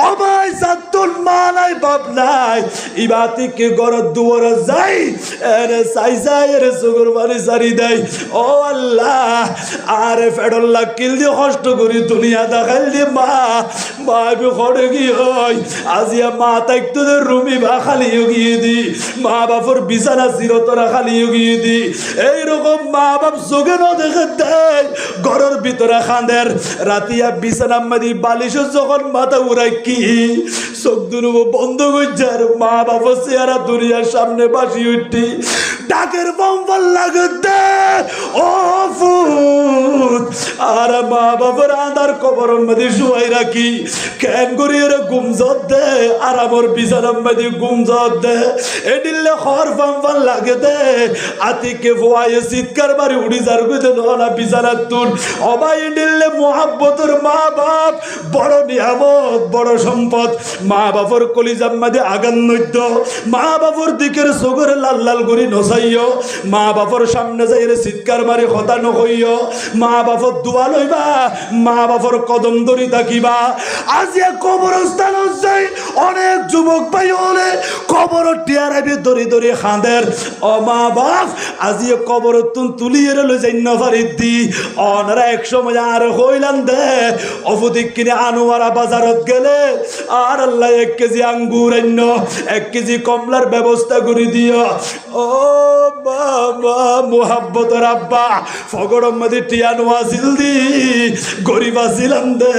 অবাই জাতুন মা নাই বাপ নাই ইবাতিকে গরত দুয়ার যাই এরে সাই সাই এরে সুগুর বাড়ি সারি দেয় ও আল্লাহ আরে ফেডল্লা কিল দিয়ে কষ্ট করি দুনিয়া দেখাল দিয়ে মা বি খড়ে গিয়ে হয় আজিয়া মা তাই তোদের রুমি বা খালি গিয়ে দি মা বাপর বিছানা চিরতরা খালি গিয়ে দি এইরকম মা বাপ চোখে ন দেখে দেয় ঘরের ভিতরে খাঁদের রাতিয়া বিছানা মাদি বালিশ যখন মাথা উড়াই কি চোখ দুনুব বন্ধ করছে আর মা বাপ চেহারা দুনিয়ার সামনে বাসি উঠি ডাকের বম্বল লাগে দে ও ফুট আর মা বাপের আধার কবরের মধ্যে শুয়াই রাখি কেন করি এর গুমজত দে আর আমার বিছানার মধ্যে গুমজত দে এডিলে খর বম্বল লাগে দে আতিকে ভুয়ায় চিৎকার মারি উড়ি যার গুদে না বিছানার তুল অবাই এডিলে মোহাব্বতের মা বাপ বড় নিয়ামত বড় সম্পদ মা বাপর কলিজার মধ্যে আগান নৈদ্য মা বাপর দিকের চোখের লাল লাল করি নসাইও মা বাপর সামনে যাইরে চিৎকার মারি হতা নহইও মা বাপর দোয়া লইবা মা বাপর কদম ধরি থাকিবা আজিয়া কবরস্থান যাই অনেক যুবক ভাই হলে কবর টিয়ারাবি ধরি ধরি খাঁদের ও মা বাপ আজিয়া কবর তুলিয়ে লই যাই নফারিদ দি অনারা এক সময় আর হইলাম দে অবদিক কিনে আনোয়ারা বাজারত গেলে আর আল্লাহ 1 কেজি আঙ্গুর আন্য 1 কেজি কমলার ব্যবস্থা করে দিও ও বাবা মোহাব্বতর আব্বা ফগড়ম মধ্যে টিয়ানো আসিল দি গরিব আসিলাম দে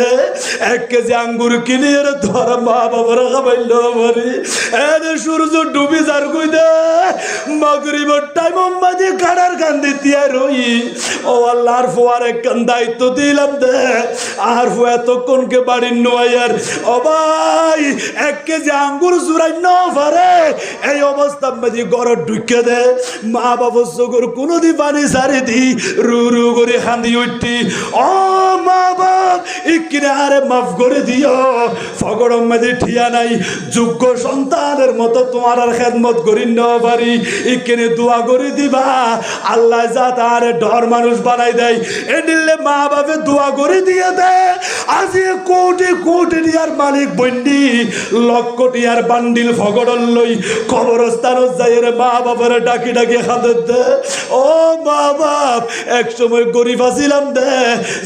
1 কেজি আঙ্গুর কিনে ধর মা বাবার খাবাইল মরি এনে সূর্য ডুবি যার কই দে মাগরিবের টাইম মধ্যে কাড়ার কান্দি তিয়া রই ও আল্লাহর ফোয়ারে কান দায়িত্ব দিলাম দে আর ফো এতক্ষণকে বাড়ির নোয়ার ও ভাই 1 কেজি আঙ্গুর জুরাই ন পারে এই অবস্থা মধ্যে গড় ঢুকে দে মা বাবা চোখের কোনোদিন পানি সারি দি রু রু করে খান্দি উঠি ও মা বাপ ইকিনে আরে মাফ করে দিও ফগড়ম মধ্যে ঠিয়া নাই যোগ্য সন্তানের মতো তোমার আর খেদমত করি ন পারি ইকিনে দোয়া করে দিবা আল্লাহ যা তার ডর মানুষ বানাই দেয় এডিলে মা বাপে দোয়া করে দিয়ে দেয় আজি কোটি কোটি টিয়ার মালিক বন্ডি লক্ষ টিয়ার বান্ডিল ফগড়ল লই কবরস্থানত যাইরে মা বাবার ডাকি ডাকি খাদের দে ও মা বাপ এক সময় গরিব আছিলাম দে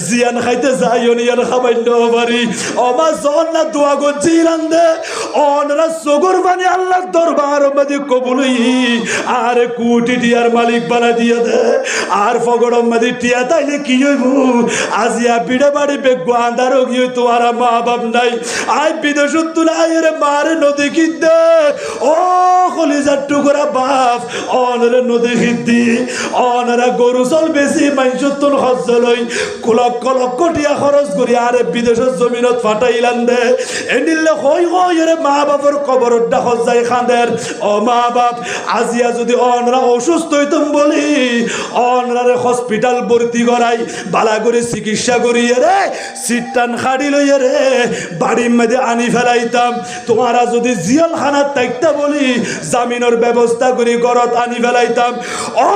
জিয়ান খাইতে যাইও নিয়ার খাবাইল পারি অমা জন না দোয়া করছিলাম দে অনরা সগর বানি আল্লাহর দরবার মধ্যে কবুলই আর কোটি টিয়ার মালিক বানা দিয়ে দে আর ফগড়ম মধ্যে টিয়া তাইলে কি হইব আজিয়া বিড়ে বাড়ি বেগু আন্ধার গিয়ে তোমার মা বাপ নাই আই বিদেশ তুলাই রে মারে নদী খিদ্দে ও কলিজার টুকরা বাপ অনরে নদী খিদ্দি অনরা গরু চল বেশি মাইসুতুল হজ্জলই লক্ষ লক্ষ টিয়া খরচ করি আরে বিদেশের জমিনত ফাটাইলাম দে এনিলে হই হই রে মা বাপর কবরত ডাকত যাই খাঁদের ও মা বাপ আজিয়া যদি অনরা অসুস্থ হইতাম বলি অনরারে হসপিটাল ভর্তি করাই বালা করে চিকিৎসা করিয়ে রে সিটটান খাড়ি লইয়ে রে বাড়ির মধ্যে আনি ফেলাইতাম তোমারা যদি জিয়াল খানার থাকতে বলি জামিনের ব্যবস্থা করি ঘরত আনি ফেলাইতাম ও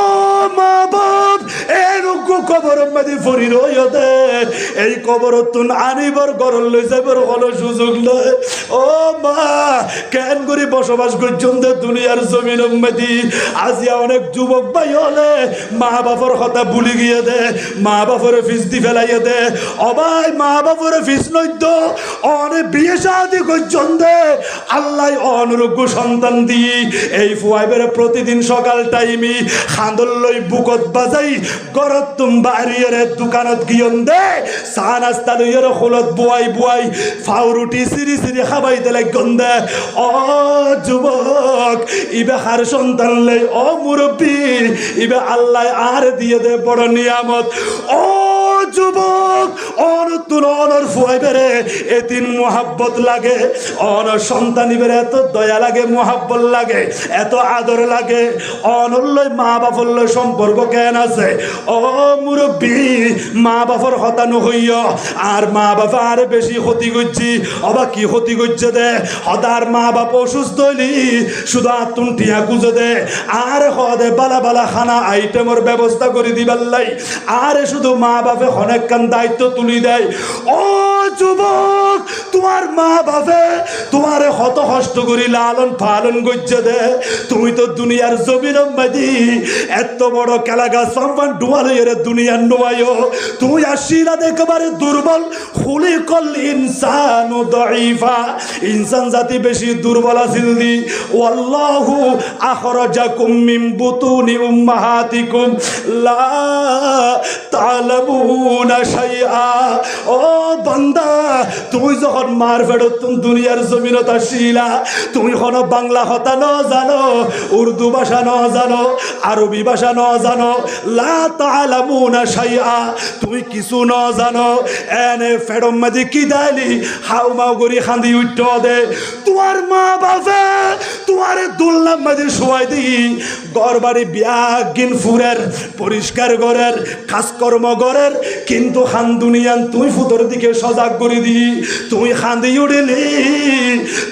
মা বাপ এরকম কবরের মধ্যে ফরি রইও দে এই কবরত তুন আনিবার ঘর লই যাইবার কোনো সুযোগ নয় ও মা কেন করে বসবাস করছেন দুনিয়ার জমিনের মধ্যে আজিয়া অনেক যুবক ভাই হলে মা বাপর কথা ভুলি গিয়ে দে মা বাপরে ফিস দি ফেলাইয়ে দে অবাই মা বাপরে ফিস নইতো অনে বিয়ে শাদি করছেন দে আল্লাহ অনুরোগ্য সন্তান দি এই ফুয়াইবের প্রতিদিন সকাল টাইমি খান্দল লই বুকত বাজাই গরত তুম বাড়িয়ে দোকানত গিয়ন দে চা নাস্তা লইয়ে খোলত বুয়াই বুয়াই ফাউরুটি সিরি সিরি খাবাই দিলে গন্ধে ও যুবক ইবে হার সন্তান লই ও মুরব্বী ইবে আল্লাহ আর দিয়ে দে বড় নিয়ামত ও যুবক অনতুন অনর ফুয়াই বেড়ে এতিন মোহাব্বত লাগে অনর সন্তানি বেড়ে এত দয়া লাগে মোহাব্বত লাগে এত আদর লাগে অনল্লই মা বাপল্লই সম্পর্ক কেন আছে ও মুরব্বী মা বাপর হতানো হইয় আর মা বাবা আর বেশি ক্ষতি করছি অবা কি ক্ষতি করছে দে হতার মা বাপ অসুস্থ হইলি শুধু আতুন টিয়া গুজে দে আর হদে বালা বালা খানা আইটেমের ব্যবস্থা করে দিবাল্লাই আর শুধু মা বাপে অনেক কান দায়িত্ব তুলি দেয় ও যুবক তোমার মা বাপে তোমারে কত কষ্ট করি লালন পালন করছে দে তুমি তো দুনিয়ার জমির মাঝি এত বড় কেলাগা সম্মান ডুয়ালের দুনিয়ার নোয়ায়ো তুই আসিলা একেবারে দুর্বল খুলি কল ইনসানু দাইফা ইনসান জাতি বেশি দুর্বল আছিল দি ওয়াল্লাহু আখরাজাকুম মিন বুতুনি উম্মাহাতিকুম লা তা'লামুনা শাইআ ও বান্দা তুই যখন মার ফেরত দুনিয়ার জমিনত আসিলা তুমি কোনো বাংলা কথা ন জানো উর্দু ভাষা ন জানো আরবি ভাষা ন জানো লা তা'লামুনা শাইআ তুমি কিছু ন জানো এনে ফেরম মাঝে কি দাইলি হাউ মাউ করি খান্দি উঠ্ট দে তোমার মা বাবা তোমারে দুলনাম মাঝে শোয়াই দি ঘর বাড়ি বিয়া গিন ফুরের পরিষ্কার ঘরের কাজকর্ম ঘরের কিন্তু খান দুনিয়ান তুই ফুতর দিকে সজাগ করে দি তুই খান্দি উড়িলি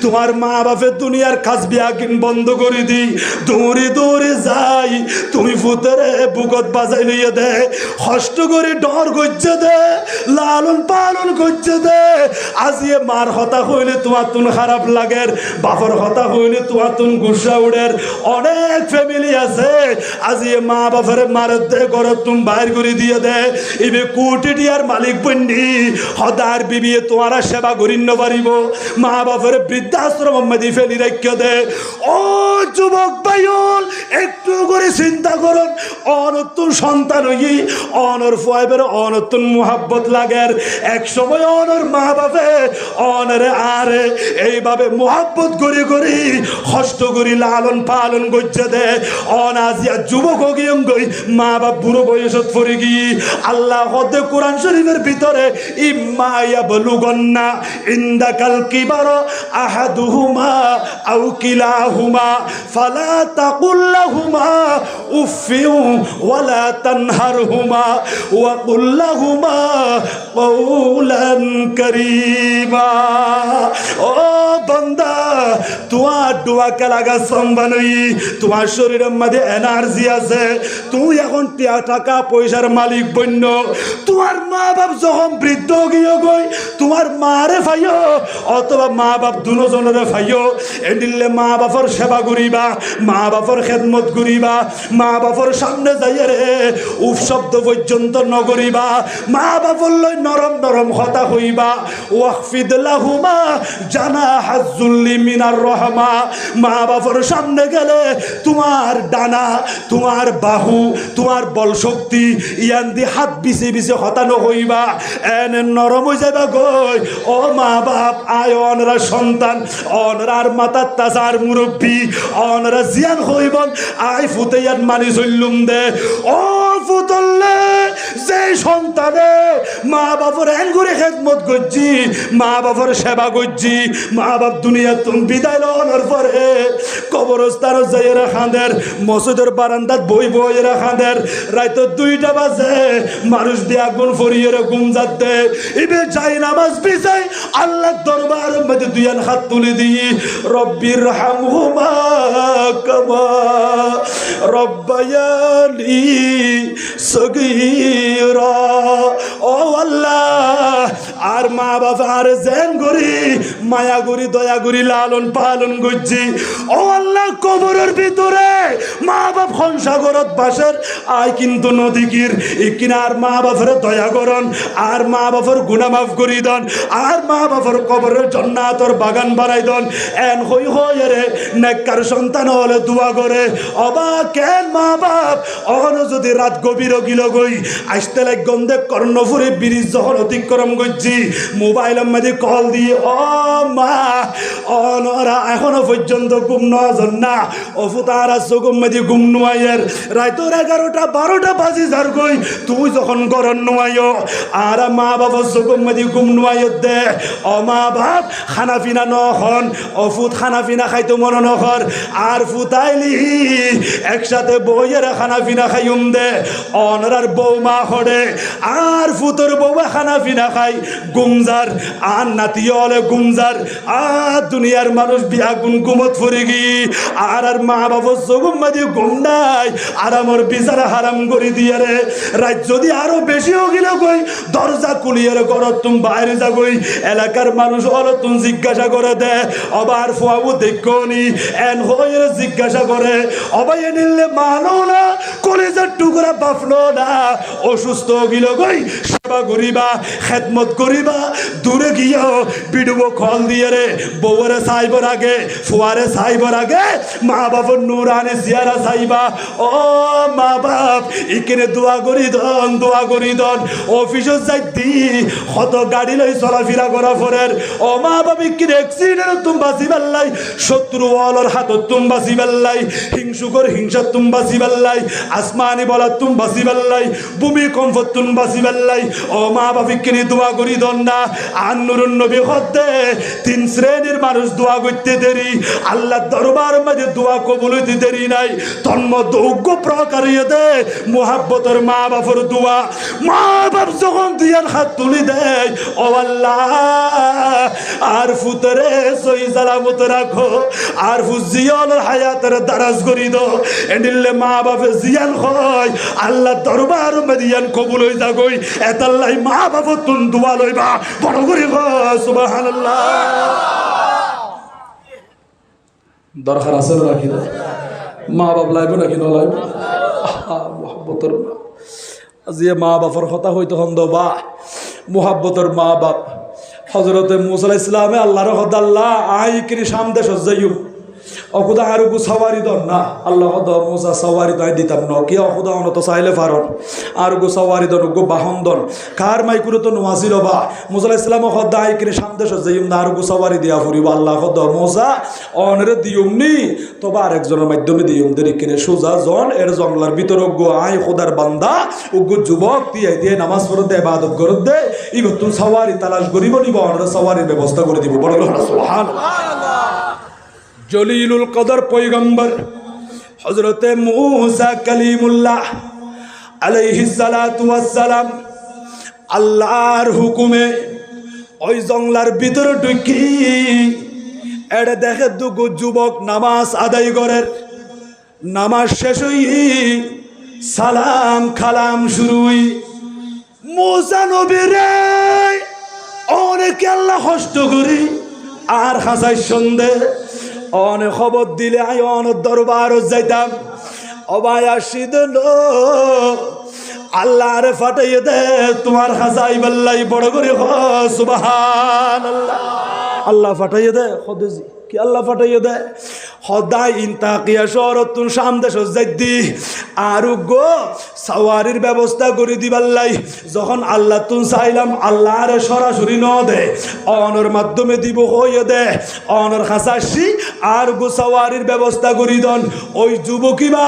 তোমার মা বাপের দুনিয়ার কাজ বিয়া গিন বন্ধ করে দি দৌড়ে দৌড়ে যাই তুমি ফুতরে বুকত বাজাই লইয়ে দে কষ্ট করে ডর গজ্জে দে লালন পালন করছে দে আজিয়ে মার হতা হইলে তোমার তুন খারাপ লাগের বাপর হতা হইলে তোমার তুন গুসা উড়ের অনেক ফ্যামিলি আছে আজিয়ে মা বাপের মারত দে ঘরত তুম বাইর করে দিয়ে দে ইবে কোটি টিয়ার মালিক বন্ডি হদার বিবিয়ে তোমারা সেবা করিন পারিব মা বাপের বৃদ্ধাশ্রম মধ্যে ফেলি রাখিয়ে দে ও যুবক ভাইল একটু করে চিন্তা করুন অনতুন সন্তান হই অনর ফয়েবের অনতুন মোহাব্বত লাগের এক সময় অনর মা বাপে অনরে আরে এইভাবে মোহাব্বত করি করি কষ্ট করি লালন পালন করছে দে অনাজিয়া যুবক গই মা বাপ বুড়ো বয়সত পড়ে গিয়ে আল্লাহ হদে কোরআন শরীফের ভিতরে ইম্মা ইয়াবলুগান্না ইনদাকাল কিবার আহাদুহুমা আও কিলাহুমা ফালা তাকুল লাহুমা উফিউ ওয়ালা তানহারহুমা ওয়া কুল লাহুমা কওলান কারীমা ও বান্দা তোমার দোয়া কে লাগা সম্বানই তোমার শরীরের মধ্যে এনার্জি আছে তুই এখন টাকা পয়সার মালিক বন্য তোমার মা বাপ যখন বৃদ্ধ গিয়ে গই তোমার মারে ফাইও অথবা মা বাপ দুজনের ফাইও এদিলে মা বাপর সেবা করিবা মা বাপর খেদমত করিবা মা বাপর সামনে যাইয়ে রে উফ শব্দ পর্যন্ত নগরিবা মা বাপর লই নরম নরম কথা হইবা ওয়াকফিদ লাহুমা জানাহাজ যুল্লি মিনার রহমা মা বাপর সামনে গেলে তোমার ডানা তোমার বাহু তোমার বল শক্তি ইয়ান দি হাত বিছে বিছে হতানো হইবা এনে নরম হয়ে যাবা গই ও মা বাপ আয় অনরা সন্তান অনরার মাতার তাজার মুরব্বী অনরা জিয়ান হইবন আয় ফুতেয়ান মানি চললুম দে ও ফুতল্লে যে সন্তানে মা বাপর এন করে খেদমত করছি মা বাপর সেবা করছি মা বাপ দুনিয়া তুমি বিদায় লওয়ার পরে কবরস্থান যাইয়েরা খাঁদের মসজিদের বারান্দাত বই বইয়েরা খাঁদের রাইতো 2টা বাজে মানুষ দিয়ে আগুন ফরিয়ে ঘুম যাতে ইবে যাই নামাজ বিছাই আল্লাহ দরবার মধ্যে দুইয়ান হাত তুলে দিই রব্বির হামহুমা কামা রব্বায়ানি সগীরা ও আল্লাহ আর মা বাবা আর জেন করি মায়া করি দয়া করি লালন পালন করছি ও আল্লাহ কবরের ভিতরে মা বাপ হংসাগরত বাসের আয় কিন্তু নদীকির ইকিনার মা বাপের দয়া করন আর মা বাপের গুনাহ মাফ করি দন আর মা বাপের কবরের জান্নাতর বাগান বানাই দন এন হই হই রে নেককার সন্তান হলে দোয়া করে অবা কেন মা বাপ অহন যদি রাত গভীর গিল গই আসতে লাগ গন্ধে কর্ণফুরে ব্রিজ যখন অতিক্রম করছি মোবাইলের মধ্যে কল দিয়ে ও মা অনরা এখনো পর্যন্ত ঘুম নজন না অফুতারা চোখের মধ্যে ঘুম নোয়াইয়ের রাইতর 11টা 12টা বাজি যার গই তুই যখন গরম নোয়াইও আর মা বাবা চোখের মধ্যে ঘুম নোয়াইয় দে ও মা বাপ খানা পিনা নহন অফুত খানা পিনা খাইতো মনে নহর আর ফুতাইলি একসাথে বইয়ের খানা পিনা খাইম দে অনরার বৌমা হরে আর ফুতর বউয়া খানা পিনা খাই গুমজার আর নাতি হলে গুমজার আর দুনিয়ার মানুষ বিয়া গুন গুমত ফুরে গি আর মা বাবা চোখম মাদি ঘুম নাই আর আমার বিচারা হারাম করে দিয়ে রে রাত যদি আরো বেশি গেল কই দরজা খুলিয়ে ঘর তুমি বাইরে যা কই এলাকার মানুষ হলো তুমি জিজ্ঞাসা করে দে আবার ফুয়াবু দেখনি এন হয়ে জিজ্ঞাসা করে অবাই নিলে মানো না কলেজের টুকরা বাফলো না অসুস্থ গিল কই সেবা করিবা খেদমত করিবা দূরে গিয়েও বিডুবো খল দিয়ে রে বউরে সাইবর আগে ফুয়ারে সাইবর আগে মা বাবার নুরানি জিয়ারা সাইবা ও মা বাপ ইকেনে দোয়া করি দন অফিসে যাইতি কত গাড়ি লই চলাফেরা করা ফরের ও মা বাপ ইকেনে অ্যাক্সিডেন্ট তুমি বাঁচি পারলাই শত্রু ওয়ালর হাতত তুমি বাঁচি পারলাই হিংসুকর হিংসা তুমি বাঁচি পারলাই আসমানি বলা তুমি বাঁচি পারলাই ভূমিকম্প তুমি বাঁচি পারলাই ও মা বাপ ইকেনে দোয়া করি দন না আর নুরুন নবী হতে তিন শ্রেণীর মানুষ দোয়া করতে দেরি আল্লাহ দরবার মাঝে দোয়া কবুল হইতে দেরি নাই তন্মধ্যে উগ্র প্রকারিয়ে দে মুহাব্বতের মা বাপর দোয়া মা বাপ যখন দিয়ার হাত তুলি দেয় ও আল্লাহ আর ফুতরে সই সালামত রাখো আর ফুজিয়ালের হায়াতের দারাজ করি দো এন্ডিলে মা বাপে জিয়ান হয় আল্লাহ দরবার মাদিয়ান কবুল হই যাগই এতাল্লাই মা বাপ তুন দোয়া লইবা বড় করে সুবহানাল্লাহ দরকার আছে রাখি মা বাপ লাইব নাকি নলাইব মোহাব্বতর আজি মা বাপর কথা হইতো হন্দ বা মোহাব্বতর মা বাপ হজরতে মুসা আলাইহিস সালামে আল্লাহর হদ আল্লাহ আই কিরি সামদে সজ্জাইম অকুদা আর গু সওয়ারি দন না আল্লাহ হদ মুসা সওয়ারি তাই দিতাম ন কি অকুদা অনত চাইলে ফারন আর গু সওয়ারি দন গু বাহন দন কার মাইকুরো তো নোয়াসিল বা মুসা আলাইহিস সালাম হদ আই কিরি সামদে সজ্জাইম না আর গু সওয়ারি দিয়া ফুরিব আল্লাহ হদ মুসা অনরে দিউমনি তবে আরেকজনের মাধ্যমে দিউম দেরি কিনে সোজা জন এর জঙ্গলার ভিতর গো আই খোদার বান্দা উগু যুবক দিয়ে নামাজ পড়তে ইবাদত করে দে ইগো তুমি সওয়ারি তালাশ করিব নিব অনরে সওয়ারির ব্যবস্থা করে দিব বড় সুবহানাল্লাহ জলিলুল কদর পয়গম্বর হযরতে মুসা কালিমুল্লাহ আলাইহিস সালাতু ওয়াস সালাম আল্লাহর হুকুমে ওই জঙ্গলার ভিতরে ঢুকি এড়ে দেখে দুগো যুবক নামাজ আদায় করে নামাজ শেষ হই সালাম খালাম শুরুই মুসা নবী রে অনেক আল্লাহ কষ্ট করি আর হাসাই সন্দেহ অনেক খবর দিলে আই অনেক দরবার যাইতাম অবাই আসিদ আল্লাহ রে ফাটাইয়ে দে তোমার হাসাই বাল্লাই বড় করে সুবহানাল্লাহ আল্লাহ ফাটাইয়ে দে খদেজি কি আল্লাহ ফাটাইয়ে দে সদায় ইন্তাকিয়া শহরতুন সামদে সজ্জাইদি আর গো সাওয়ারির ব্যবস্থা করে দিবাল্লাই যখন আল্লাহ তুন চাইলাম আল্লাহর সরাসরি ন দে অনর মাধ্যমে দিব হয়ে দে অনর খাসাসি আর গো সাওয়ারির ব্যবস্থা করি দন ওই যুবকিবা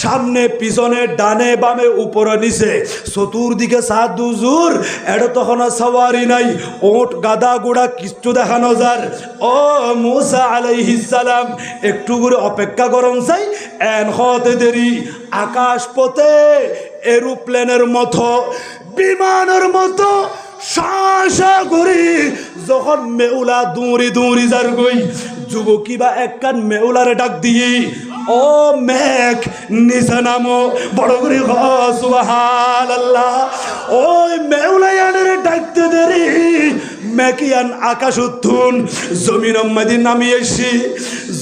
সামনে পিছনে ডানে বামে উপরে নিচে চতুর্দিকে সাত দুজুর এটা তখন সাওয়ারি নাই ওট গাদা গোড়া কিচ্ছু দেখানো যার ও মুসা আলাইহিস সালাম একটু করে অপেক্ষা করন চাই এন হতে দেরি আকাশ পথে এরোপ্লেনের মতো বিমানের মতো শাসা করি যখন মেউলা দৌড়ি যার গই যুবকি বা এক কান মেউলারে ডাক দিয়ে ও মেঘ নিচে নামো বড় করে সুবহানাল্লাহ ওই মেউলায়ানের ডাকতে দেরি মেকিয়ান আকাশ উত্থুন জমিনের মধ্যে নামিয়ে এসি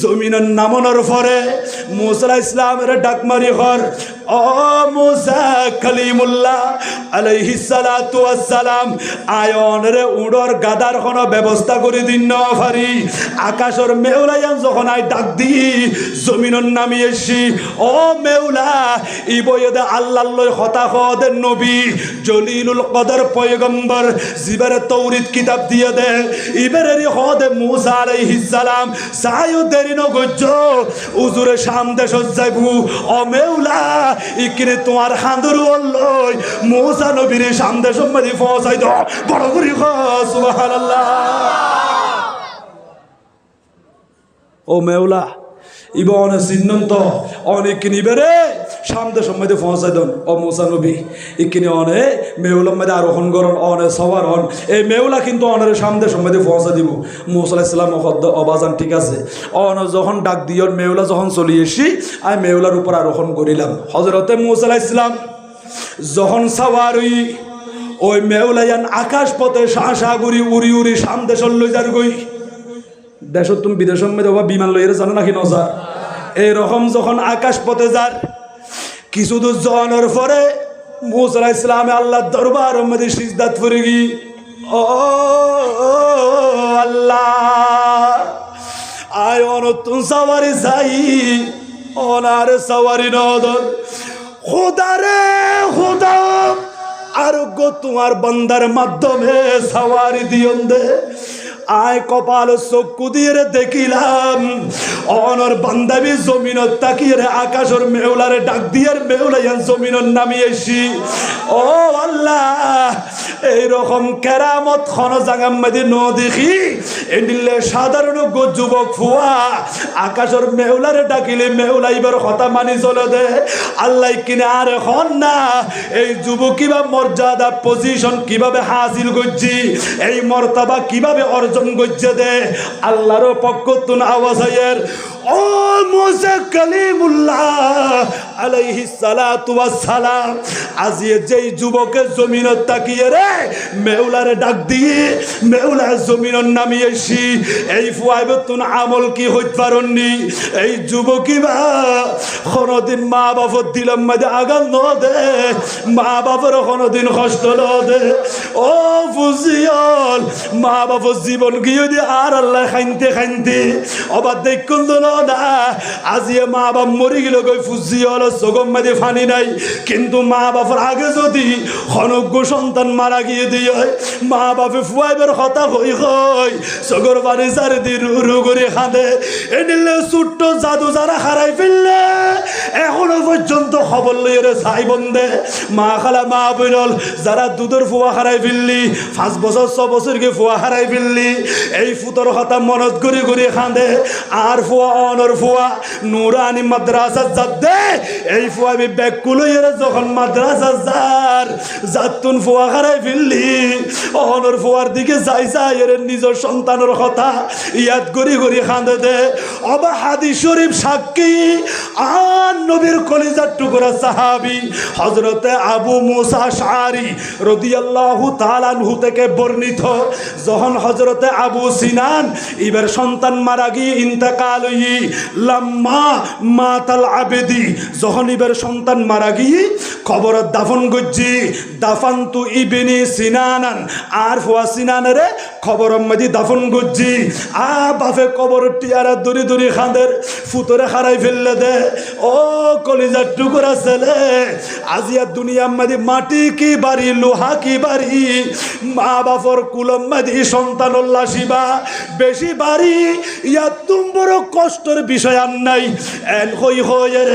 জমিনের নামানোর পরে মুসা আলাইহিস সালামের ডাক মারি হর ও মুসা কালিমুল্লাহ আলাইহিস সালাতু ওয়াস সালাম আয়ন রে উড়র গাদার কোনো ব্যবস্থা করে দিন না পারি আকাশের মেউলায়ান যখন আই ডাক দি জমিনের নামিয়ে এসি ও মেউলা ইবয়দে আল্লাহর লয় কথা খদের নবী জলিলুল কদর পয়গম্বর জিবারে তাওরীত কিতাব দিয়ে দে ইবেরেরই হদে মুসা আলাইহিস সালাম সায়ু দেরি ন গজ্জ উজুরে সামদে সজ্জাইবু ও মেউলা ইকিনে তোমার হাঁদুর লই মুসা নবীর সামদে সম্মাদি পৌঁছাই দাও বড় করে সুবহানাল্লাহ ও মেউলা ইবনে সিন্নন্ত অনেক নিবে রে সামনে সময় পৌঁছাই দেন ও মুসা নবী ইকিনি অনে মেউলার মধ্যে আরোহণ করন অনে সবার হন এই মেউলা কিন্তু অনের সামনে সময় পৌঁছা দিব। মুসা আলাইহিস সালাম অবাজান ঠিক আছে অন যখন ডাক দিয়ন মেউলা যখন চলি এসি আমি মেউলার উপর আরোহণ করিলাম। হযরতে মুসা আলাইহিস সালাম যখন সাওয়ারি ওই মেউলায়ান আকাশ পথে শাহসাগরি উড়ি উড়ি সাম দেশর লই যার গই দেশ তুমি বিদেশের মধ্যে বিমান লইয়ে জানো নাকি নজা এইরকম যখন আকাশ পথে যার কিছু দূর যাওয়ানোর পরে মুসা আলাইহিস সালাম আল্লাহর দরবারের মধ্যে সিজদাত করে গি ও আল্লাহ আয় অনতুন সাওয়ারি যাই অনার সাওয়ারি নদর খোদা রে খোদা আরোগ্য তোমার বান্দার মাধ্যমে সাওয়ারি দিয়ন দে আয় কপাল চক্ষু দিয়ে দেখিলাম অনর বান্দাবি জমিনত তাকিয়ে আকাশের মেউলারে ডাক দিয়ে মেউলাইয়ান জমিনত নামিয়েছি। ও আল্লাহ এইরকম কেরামত খন জাগাম মাদি ন দেখি এদিলে সাধারণ যুবক ফুয়া আকাশের মেউলারে ডাকিলে মেউলাইবার কথা মানি চলে দে আল্লাহ কিনে আর এখন না এই যুবক কিবা মর্যাদা পজিশন কিভাবে হাসিল করছি এই মর্তবা কিভাবে অর্জন করছে দে আল্লাহর পক্ষ তুন আওয়াজ আয়ের ও মুসা কালিমুল্লাহ আলাইহিস সালাতু ওয়াস সালাম আজিয়ে যেই যুবকের জমিনত তাকিয়ে রে মেউলারে ডাক দিয়ে মেউলা জমিনত নামিয়েছি এই ফুয়াইবতুন আমল কি হইত পারননি এই যুবকই বা কোনদিন মা বাবার দিলাম মাঝে আগাল ন দে মা বাবার কোনদিন কষ্ট ন দে ও ফুজিয়ল মা বাবার জীবন গিয়ে দিয়ে আর আল্লাহ খাইনতে খাইনতে অবাদ দেখুন না আজিয়ে মা বাপ মরি গেল গই ফুজিয়ল চোখম মাঝে ফানি নাই কিন্তু মা বাবার আগে যদি খনজ্ঞ সন্তান মারা গিয়ে দিয়ে মা বাপে ফুয়াইবের কথা হই হই চোখর বাড়ি চারি দিন রু করে খাঁদে এনিলে ছোট্ট জাদু যারা হারাই ফেললে এখনো পর্যন্ত খবর লইয়ে চাই বন্ধে মা খালা মা বইনল যারা দুধের ফুয়া হারাই ফেললি 5 বছর 6 বছরকে ফুয়া হারাই ফেললি এই ফুতর কথা মনত করে করে খাঁদে আর ফুয়া অনর ফুয়া নুরানি মাদ্রাসা যাদে এই ফুয়া আমি ব্যাগগুলো এর যখন মাদ্রাসা যার যাতুন ফুয়া হারাই ফেললি অনর ফুয়ার দিকে যাই যাই এর নিজের সন্তানের কথা ইয়াদ করি করি খাঁদে দে অবা হাদিস শরীফ সাক্ষী আর নবীর কলিজার টুকরা সাহাবী হযরতে আবু মুসা আশআরী রাদিয়াল্লাহু তাআলা আনহু থেকে বর্ণিত যখন হযরতে আবু সিনান ইবার সন্তান মারা গিয়ে ইন্তেকাল হই লাম্মা মাতাল আবেদি যখন ইবার সন্তান মারা গিয়ে কবর দাফন গজ্জি দাফান্তু ইবনি সিনানান আর ফুয়া সিনানের খবর মধ্যে দাফন গজ্জি আ বাফে কবর টিয়ারা দড়ি দড়ি খাঁদের ফুতরে হারাই ফেললে দে ও কলিজার টুকরা ছেলে আজিয়া দুনিয়ার মধ্যে মাটি কি বাড়ি লোহা কি বাড়ি মা বাপর কুলম মধ্যে সন্তান উল্লাসিবা বেশি বাড়ি ইয়া তুম বড় কষ্টের বিষয় আর নাই এন হই হইয়ের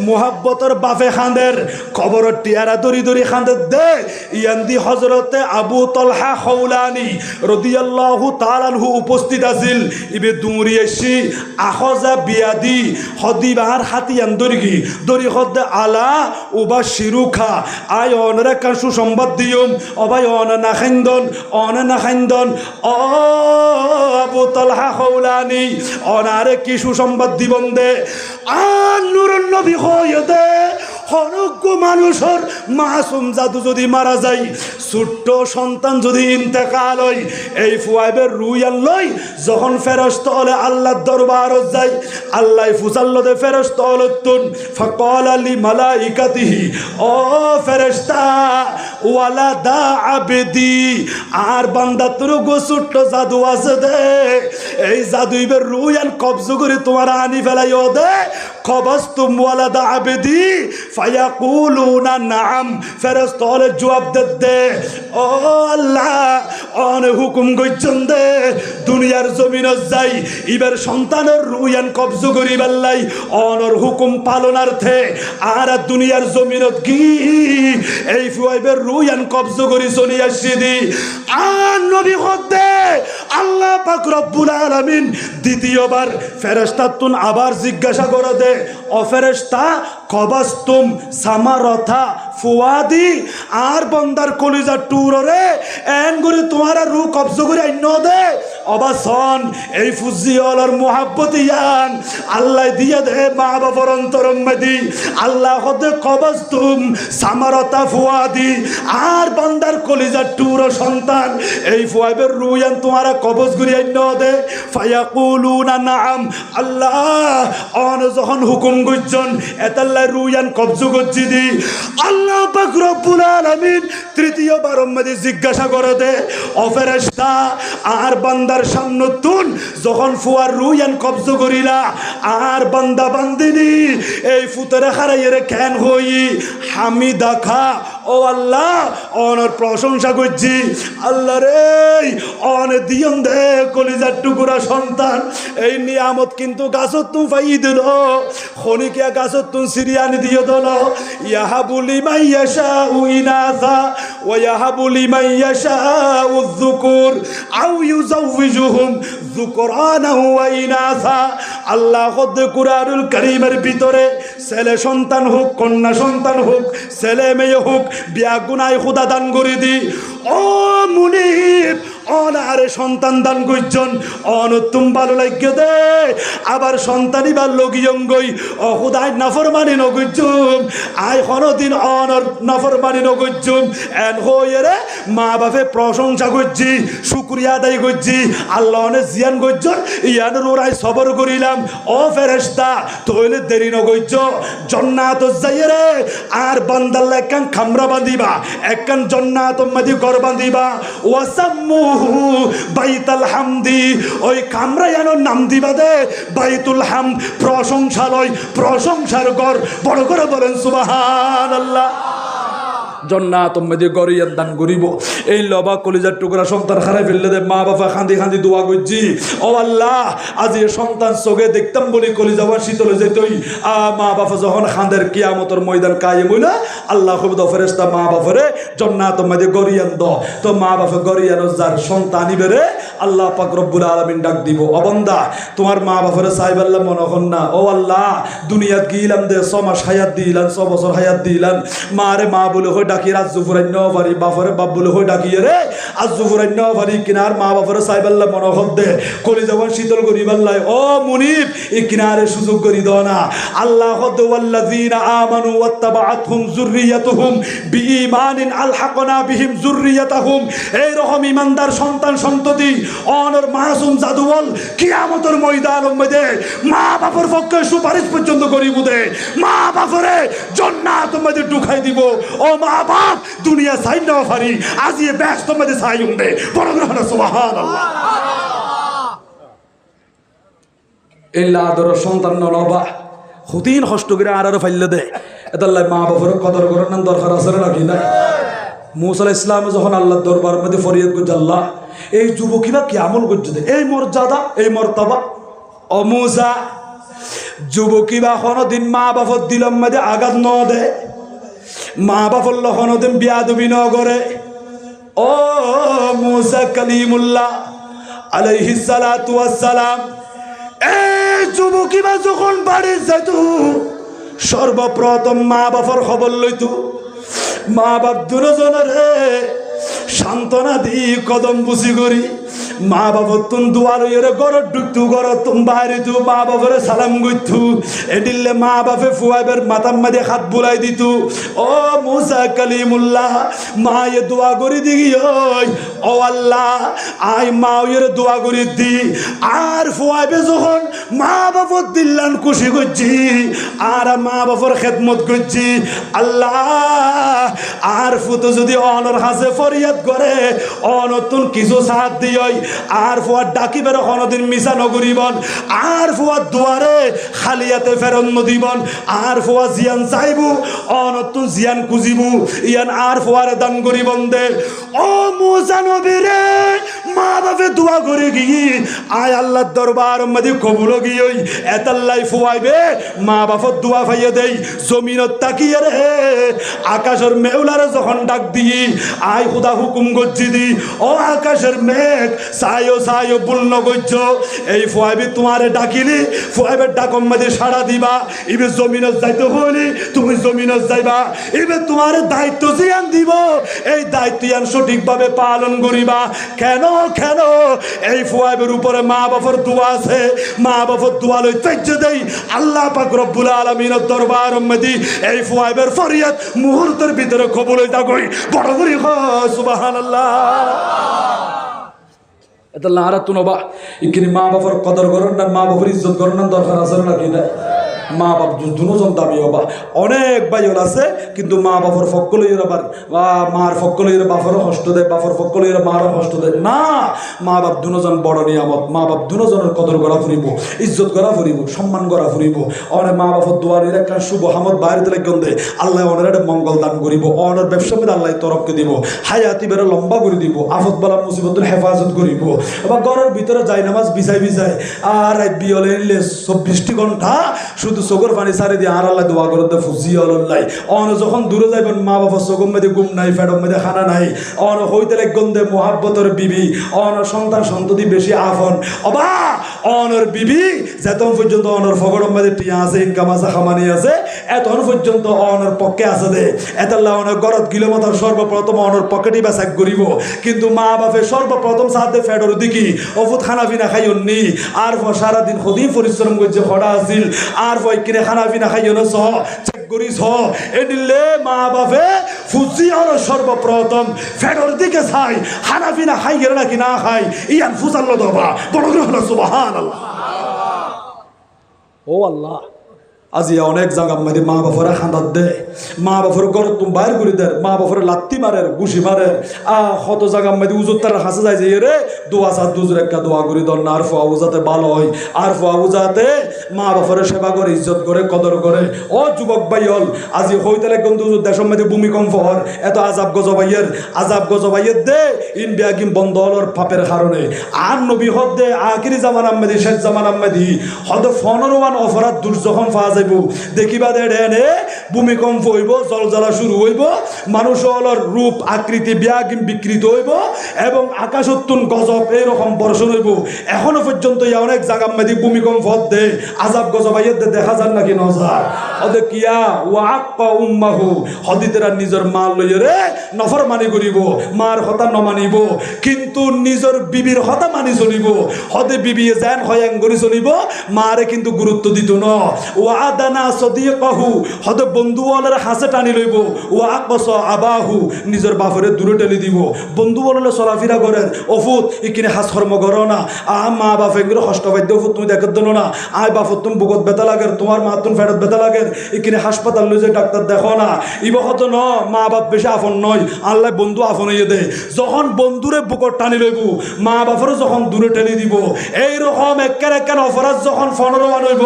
মোহাব্বতর বাফে খাঁদের খবর টিয়ারা দড়ি দড়ি খাঁদের দে ইয়ান্দি হজরতে আবু তলহা খৌলানি রাদিয়াল্লাহু তাআলা আনহু উপস্থিত আছিল ইবে দুমরি এসি আখজা বিয়াদি হদিবার হাতিয়ান দরিগি দরি হদে আলা উবা শিরুখা আয় অনরে কান সুসংবাদ দিয়ম অবাই অন না খাইন্দন ও আবু তলহা খৌলানি অনারে কি সুসংবাদ দিবন দে আর নূরুন নবী হয়ে দে হনজ্ঞ মানুষের মাসুম জাদু যদি মারা যায় ছোট্ট সন্তান যদি ইন্তেকাল হয় এই ফুয়াইবের রুইয়ান লই যখন ফেরেশতা হলে আল্লাহর দরবারত যায় আল্লাহ ফুসাল্লদে ফেরেশতা হলতুন ফাকালা লি মালাইকাতিহি ও ফেরেশতা ওয়ালাদা আবদি আর বান্দা তোর গো ছোট্ট জাদু আছে দে এই জাদুইবের রুইয়ান কবজ করে তোমার আনি ফেলাইও দে কবজতুম ওয়ালাদা আবদি ফায়াকুলুনা নাম ফেরেশতা হলে জবাব দে ও আল্লাহ অন হুকুম গইছন দে দুনিয়ার জমিনত যাই ইবার সন্তানের রুয়ান কবজ করি বাল্লাই অনর হুকুম পালনার্থে আর দুনিয়ার জমিনত কি এই ফুয়াইবের রুয়ান কবজ করি চলি আসছি দি আর নবী হদে আল্লাহ পাক রব্বুল আলামিন দ্বিতীয়বার ফেরেশতাতুন আবার জিজ্ঞাসা করে দে ও ফেরেশতা কবাস্তুম সামারথা ফুয়াদি আর বন্দার কলিজা টুররে এন করে তোমার রু কবজ করে আইন দে অবাসন এই ফুজিওয়ালার মোহাব্বত ইয়ান আল্লাহ দিয়ে দে মা বাবার অন্তরম মেদি আল্লাহ হদে কবাস্তুম সামারথা ফুয়াদি আর বন্দার কলিজা টুর সন্তান এই ফুয়াবের রু ইয়ান তোমার কবজ করে আইন দে ফায়াকুলুনা নাম আল্লাহ অন যখন হুকুম গজ্জন এতাল্লাহ রুয়ান কবজ গজ্জি দি আল্লাহ পাক রব্বুল আলামিন তৃতীয়বার মধ্যে জিজ্ঞাসা করে দে ও ফেরেশতা আর বান্দার সামনে তুন যখন ফুয়ার রুয়ান কবজ করিলা আর বান্দা বান্দিনি এই ফুতরে খারাইয়ের কেন হই হামিদা খা ও আল্লাহ অনর প্রশংসা করছি আল্লাহ রে অন দিয়ন দে কলিজার টুকুরা সন্তান এই নিয়ামত কিন্তু গাছত তুমি পাই দিল খনিকিয়া গাছত তুমি সিরিয়ানি দিয়ে দিল ইয়াহাবুলি মাইয়াশা উইনাসা ওয়া ইয়াহাবুলি মাইয়াশা উযকুর আও ইউজাউযুহুম যুকরানা ওয়া ইনাসা আল্লাহ খোদ কুরআনুল কারীমের ভিতরে ছেলে সন্তান হোক কন্যা সন্তান হোক ছেলে মেয়ে হোক বিয়া গুনায় খোদা দান করে দি ও মুনিব অনারে সন্তান দান করছেন অনতুম ভালো লাগে দে আবার সন্তানই বা লগিয়ঙ্গই অহুদায় নাফরমানি নগজ্জুম আয় হনদিন অনর নাফরমানি নগজ্জুম এন হয়ে রে মা বাপে প্রশংসা করছি শুকরিয়া আদায় করছি আল্লাহ অনেক জিয়ান করছেন ইয়ান রোরাই সবর করিলাম ও ফেরেশতা তৈলে দেরি নগজ্জ জন্নাত যাইয়ে রে আর বান্দাল্লা একখান খামরা বাঁধিবা একখান জন্নাত মাদি ঘর বাঁধিবা ওয়াসাম্মু বাইতুল হামদি ওই কামরায়ানোর নাম দিবা দে বাইতুল হামদ প্রশংসালয় প্রশংসার ঘর বড় করে বলেন সুবহানাল্লাহ জন্নাত মধ্যে গরিয়ান দান করিব এই লবা কলিজার টুকরা সন্তান হারাই ফেললে দে মা বাবা খান্দি খান্দি দোয়া করছি ও আল্লাহ আজ এই সন্তান চোখে দেখতাম বলি কলিজা বা শীতলে যেতই মা বাবা যখন খান্দের কিয়ামতের ময়দান কায়েম হইল আল্লাহ খুব ফেরেশতা মা বাপরে জন্নাত মধ্যে গরিয়ান দ তো মা বাবা গরিয়ানো যার সন্তানই বেড়ে আল্লাহ পাক রব্বুল আলামিন ডাক দিব অবন্দা তোমার মা বাপরে সাহেব আল্লাহ মনে হন না ও আল্লাহ দুনিয়াত গিলাম দে 6 মাস হায়াত দিলাম 6 বছর হায়াত দিলাম মারে মা বলে ডাকি আজুফুরান্য ভারি বাফরে বাপ বলে হয়ে ডাকিয়ে রে আজুফুরান্য ভারি কিনার মা বাপরে সাইবাল্লাহ মনোহর দে কলি যখন শীতল করি বাল্লাই ও মুনিব এই কিনারে সুযোগ করি দাও না আল্লাহ হদে ওয়াল্লাযীনা আমানু ওয়াত্তাবাআতহুম যুররিয়াতুহুম বিঈমানিন আলহাকনা বিহিম যুররিয়াতাহুম এই রকম ইমানদার সন্তান সন্ততি অনর মাসুম জাদুওয়াল কিয়ামতের ময়দানের মধ্যে মা বাপের পক্ষে সুপারিশ পর্যন্ত করিব দে মা বাপরে জান্নাতের মধ্যে ঢুকাই দিব ও মা বাপ দুনিয়া চাই না পারি আজ এ ব্যস্ত মধ্যে চাই উঠবে বড় গ্রহণ সুবহানাল্লাহ এল্লা আদর সন্তান নলবা হুদিন কষ্ট করে আর ফাইলে দে এদাল্লাহ মা বাপের কদর করার নাম দরকার আছে নাকি না মুসা আলাইহিস সালাম যখন আল্লাহর দরবার মধ্যে ফরিয়াদ করছে আল্লাহ এই যুবকীরা কি আমল করছে এই মর্যাদা এই মর্তবা ও মুসা যুবকীরা কোনদিন মা বাপের দিলম মধ্যে আঘাত ন দে মা বাপর লখনদিন বিয়াদবি ন করে ও মুসা কালিমুল্লাহ আলাইহিস সালাতু ওয়াস সালাম এই যুবকীরা যখন বাড়ি যেত সর্বপ্রথম মা বাপর খবর লইতো মা বাপ দুজনের সান্ত্বনা দি কদম বুঝি করি মা বাবা তুম দুয়ার ঘরত ঢুকতু ঘরত তুম বাইরে তু মা বাবার সালাম করতু এডিলে মা বাপে ফুয়াবের মাথার মাঝে হাত বুলাই দিত ও মুসা কালিমুল্লাহ মা এ দোয়া করি দিগি ও আল্লাহ আই মা এর দোয়া করি দি আর ফুয়াবে যখন মা বাবার দিল্লান খুশি করছি আর মা বাবার খেদমত করছি আল্লাহ আর ফুতো যদি অনর হাসে ফরিয়াদ করে অনতুন কিছু সাহায্য দিই আর ফুয়ার ডাকিবের কোনদিন মিশা নগরিবন আর ফুয়ার দুয়ারে খালিয়াতে ফেরন নদিবন আর ফুয়া জিয়ান চাইবু অনতুন জিয়ান খুঁজিবু ইয়ান আর ফুয়ারে দান করিবন দে ও মুসা নবীরে মা বাপে দোয়া করে গিয়ে আয় আল্লাহর দরবার মধ্যে কবুল গিয়ে এতাল্লাই ফুয়াইবে মা বাপর দোয়া পাইয়ে দেই জমিনত তাকিয়ে রে আকাশের মেউলারে যখন ডাক দিয়ে আয় খুদা হুকুম গজ্জি দি ও আকাশের মেঘ সায়ো সায়ো বুলন গজ্জ এই ফুয়াইবি তোমারে ডাকিলি ফুয়াইবের ডাকম মধ্যে সাড়া দিবা ইবে জমিনত যাইতে হইলি তুমি জমিনত যাইবা ইবে তোমার দায়িত্ব জিয়ান দিব এই দায়িত্ব ইয়ান সঠিকভাবে পালন করিবা কেন কেন এই ফুয়াইবের উপরে মা বাপর দোয়া আছে মা বাপর দোয়া লই তেজ্য দেই আল্লাহ পাক রব্বুল আলামিনের দরবার মধ্যে এই ফুয়াইবের ফরিয়াদ মুহূর্তের ভিতরে কবুল হই থাকই বড় করে সুবহানাল্লাহ এটা লারা তুনবা ইকিনি মা বাপর কদর করন না মা বাপর ইজ্জত করন না দরকার আছে নাকি না মা বাপ দুজন দাবি হবা অনেক বাইল আছে কিন্তু মা বাপর ফক্ক লইরা পারে মার ফক্ক লইরা বাপরও কষ্ট দেয় বাপর ফক্ক লইরা মারও কষ্ট দেয় না মা বাপ দুজন বড় নিয়ামত মা বাপ দুজনের কদর করা ফুরিব ইজ্জত করা ফুরিব সম্মান করা ফুরিব অনেক মা বাপর দুয়ারের একটা শুভ হামদ বাইরে দিলে গন্ধে আল্লাহ অনের একটা মঙ্গল দান করিব অনের ব্যবসা মধ্যে আল্লাহ তরফকে দিব হায়াতি বেড়ে লম্বা করে দিব আফত বালা মুসিবতের হেফাজত করিব বা ঘরের ভিতরে যাই নামাজ বিছাই বিছাই আর বিয়লে 24 ঘন্টা শুধু চোখের পানি সারি দিয়ে আর আল্লাহ দোয়া করতে ফুজি আল্লাহ অন যখন দূরে যাইবেন মা বাবা চোখের মধ্যে ঘুম নাই ফেডর মধ্যে খানা নাই অন হইতে গন্ধে মোহাব্বতের বিবি অন সন্তান সন্ততি বেশি আফন অবা অনর বিবি যেতন পর্যন্ত অনর ফগড়ের মধ্যে টিয়া আছে ইনকাম আছে খামানি আছে এতন পর্যন্ত অনর পক্ষে আছে দে এতাল্লাহ অনর গরত কিলোমিটার সর্বপ্রথম অনর পকেটই বেসাক করিব কিন্তু মা বাপে সর্বপ্রথম সাথে ফেডর দিকি অফুত খানা পিনা খাই অন্যি আর সারাদিন সদি পরিশ্রম করছে খরা আছিল আর কিনে খানা পিনা খাইও না সহ চেক করিস এদিলে মা বাপে ফুজি আর সর্বপ্রথম ফেডর দিকে চাই খানা পিনা খাই গেল নাকি না খাই ইয়ান ফুজাল্লো দবা বড় গ্রহণ সুবহানাল্লাহ ও আল্লাহ আজি অনেক জায়গা মধ্যে মা বাপরে খান্দাত দে মা বাপর ঘর তুমি বাইর করে দেয় মা বাপরে লাত্তি মারে ঘুষি মারে কত জায়গা মধ্যে উজুর তারা হাসে যায় যে রে দোয়া সাত দুজুর একটা দোয়া করি দল না আর ফুয়াবু যাতে ভালো হয় আর ফুয়াবু যাতে মা বাপরে সেবা করে ইজ্জত করে কদর করে ও যুবক ভাই হল আজি হইতে কিন্তু দেশের মধ্যে ভূমিকম্প হর এত আজাব গজবাইয়ের দে ইন্ডিয়া কিম বন্ধ হলর পাপের কারণে আর নবী হদ দে আখিরি জামান আম্মেদি শেষ জামান আম্মেদি হদ ফোনের ওয়ান অপরাধ দূর যখন পাওয়া দেখিবা দেনে ভূমিকম্প হইব জলজ্বালা শুরু হইব মানুষ হলর রূপ আকৃতি ব্যাগিম বিকৃত হইব এবং আকাশোত্তুন গজব এইরকম বর্ষণ হইব এখনো পর্যন্ত অনেক জায়গার মধ্যে ভূমিকম্প দে আজাব গজবাইয়ের দেখা যান নাকি নজার ওদের কিয়া ওয়াক্কা উম্মাহু হদিতেরা নিজের মা লইরে নফর মানি করিব মার হতা নমানিব কিন্তু নিজের বিবির হতা মানি চলিব হদে বিবি যেন হয়াং করে চলিব মারে কিন্তু গুরুত্ব দিত ন ওয়াদানা সদিকাহু হদে বন্ধুওয়ালার হাসে টানি লইব ওয়াকস আবাহু নিজের বাপরে দূরে টেলি দিব বন্ধুওয়ালা চলাফেরা করেন অফুত ইকিনে হাস কর্ম করো না মা বাপে গিয়ে কষ্ট পাইতে অফুত তুমি দেখে দিল না আয় বাপত তুমি বুকত বেতা লাগে তোমার মা তুমি ফেরত বেতা লাগে ইকিনে হাসপাতাল লই যে ডাক্তার দেখো না ইবহত ন মা বাপ বেশি আফন নয় আল্লাহ বন্ধু আফন হইয়ে দে যখন বন্ধুরে বুকত টানি লইব মা বাপরে যখন দূরে টেলি দিব এইরকম একের অপরাধ যখন ফনরওয়ান হইব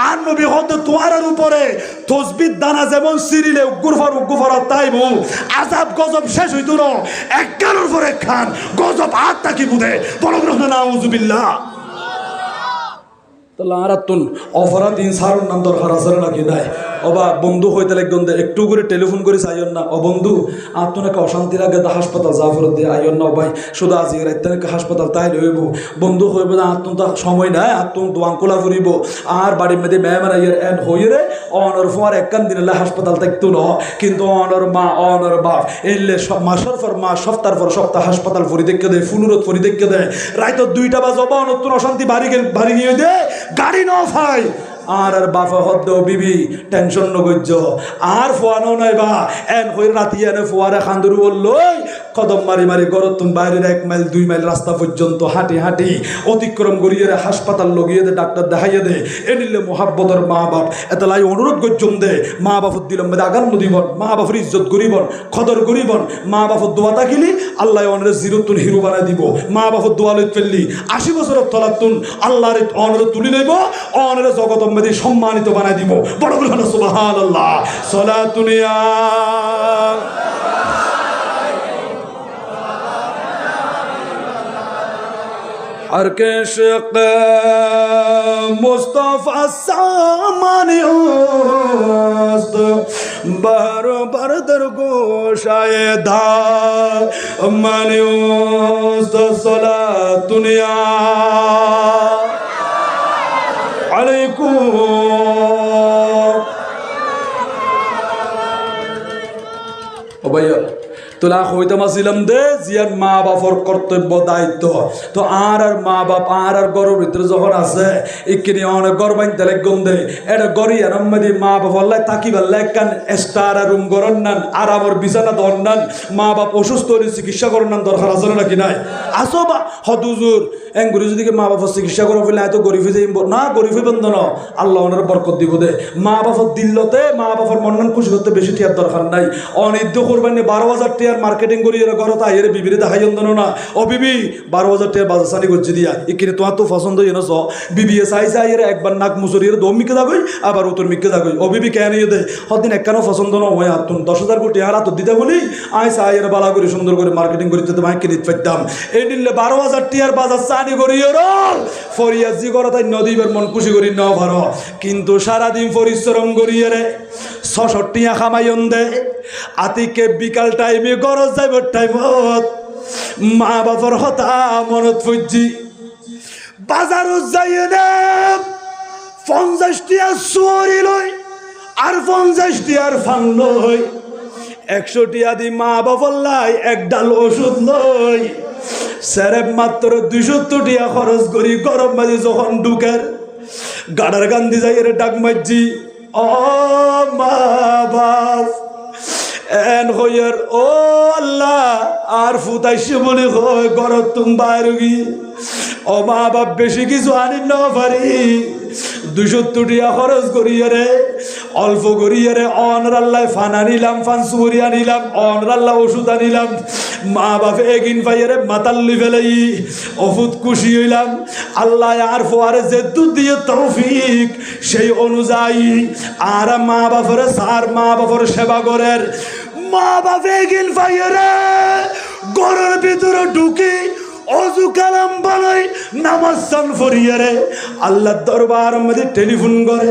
আর নবী হতে তোমার উপরে তসবির দানা যেমন সিরিলে উগ্গুফর তাইব আজাব গজব শেষ হইতো না একখানের পর একখান গজব আর তাকি বুঝে বড় গ্রহণ নাউজুবিল্লাহ লারাতুন অপরাধ ইনসারুন নাম দরকার আছে নাকি নাই অবা বন্ধু হইতে লাগন একটু করে টেলিফোন করে আইন না ও বন্ধু আপনাকে অশান্তি লাগে হাসপাতাল জাফর দিয়ে আইন না ভাই শুধু আজ রাতে হাসপাতাল তাই লইব বন্ধু হইব না আত্ম তো সময় নাই আত্ম দোয়াঙ্কুলা ফুরিব আর বাড়ির মধ্যে মেহমান আইয়ের এন হইরে অনর ফোয়ার একখান দিনে হাসপাতাল থাকতো না কিন্তু অনর মা অনর বাপ এলে সব মাসের পর মাস সপ্তাহের পর সপ্তাহ হাসপাতাল ফুরি দেখে দেয় ফুলুরত ফুরি দেখে দেয় রাইত 2টা বাজব নতুন অশান্তি বাড়ি গিয়ে দে গাড়ি ন ভাই আর বাপা হদ্দ বিবি টেনশন নগজ্য আর ফোয়ানো নাই বা এন হই রাতি এনে ফোয়ারে খান্দুরু বললই কদম মারি মারি গরত তুমি বাইরের 1 মাইল 2 মাইল রাস্তা পর্যন্ত হাঁটি হাঁটি অতিক্রম করিয়ে হাসপাতাল লগিয়ে দে ডাক্তার দেখাইয়ে দে এনিলে মোহাব্বতর মা বাপ এত লাই অনুরোধ গজ্জম দে মা বাপত দিলম বেদে আগান্ন দিবন মা বাপের ইজ্জত করিবন কদর করিবন মা বাপত দোয়া তাকিলি আল্লাহ অনরে জিরতুন হিরো বানাই দিব মা বাপত দোয়া লই ফেললি 80 বছরের তলাতুন আল্লাহর অনরে তুলি লইব অনরে জগত মধ্যে সম্মানিত বানাই দিব বড় গ্রহণ সুবহানাল্লাহ সালাতুনিয়া আর কে শেখ মুস্তফা সামানি ওস্ত বার বার দরগোশায়ে দা মানি ওস্ত সালাতুনিয়া আলাইকুম। ও ভাইয়া তোলা হইতাম আসিলাম দে জিয়ার মা বাপর কর্তব্য দায়িত্ব তো আর মা বাপ আর গরুর ভিতরে যখন আছে ইকিনি অনেক গর বাইতে লাগন দে এটা গরি আনম্মদি মা বাপ আল্লাহ তাকিবার লেখান এস্টার রুম গরন নান আর আমার বিছানা ধর নান মা বাপ অসুস্থ হলে চিকিৎসা করার নান দরকার আছে নাকি নাই আসো বা হদুজুর এঙ্গুরি যদি মা বাপর চিকিৎসা করা ফেলে এত গরিব হয়ে যাইব না গরিব হইবেন না আল্লাহ ওনার বরকত দিব দে মা বাপর দিল্লতে মা বাপর মন্নান খুশি করতে বেশি টিয়ার দরকার নাই অনিদ্য করবেন 12,000 টিয়ার মার্কেটিং করি এর ঘর তাই এর বিবিরে দেখাই জানো না ও বিবি 12,000 টিয়ার বাজার সানি করছি দিয়া ইকিনে তোমার তো পছন্দ এনে চ বিবি চাই চাই এর একবার নাক মুসরি এর দম মিকে যাগই আবার উত্তর মিকে যাগই ও বিবি কেন দে হদিন একখানো পছন্দ ন হয় আর 10,000 কোটি আর হাত দিতে বলি আই চাই এর বালা করে সুন্দর করে মার্কেটিং করিতে তো ভাই কিনে পাইতাম এই দিলে 12,000 টিয়ার বাজার সানি করি এর ফরিয়া জি করে তাই নদীবার মন খুশি করি ন ভালো কিন্তু সারাদিন পরিশ্রম করি এরে 600 টিয়া খামাইন দে আতিকে বিকাল টাইমে গরজ যাইব টাইমত মা বাবার হতা মনত ফুজি বাজারত যাই না 50 টিয়া চুরি লই আর 50 টিয়ার ফান লই 100 টিয়া দি মা বাবার লাই এক ডাল ওষুধ লই সেরেব মাত্র 270 টিয়া খরচ করি গরম মাঝে যখন ঢুকের গাড়ার গান্ধী যাই রে ডাক মাঝি ও মা বাপ এন হইয়ার ও আল্লাহ আর ফুতাইছে বলে হয় গরত তুমি বাইরে গি ও মা বাপ বেশি কিছু আনি ন পারি 270 টিয়া খরচ করিয়ে রে অল্প করিয়ে রে অনরাল্লাহ ফান আনিলাম ফান সুরি আনিলাম অনরাল্লাহ ওষুধ আনিলাম মা বাপে এগিন পাইয়ে মাতাল্লি ফেলাই ওষুধ খুশি হইলাম আল্লাহ আর ফোয়ারে যে দুধ দিয়ে তৌফিক সেই অনুযায়ী আর মা বাপরে সার মা বাপর সেবা করের মা বাপে এগিন পাইয়ে রে ঘরের ভিতরে ঢুকি অজু কালাম বানাই নামাজ সান ফরিয়ে রে আল্লাহ দরবার মধ্যে টেলিফোন করে।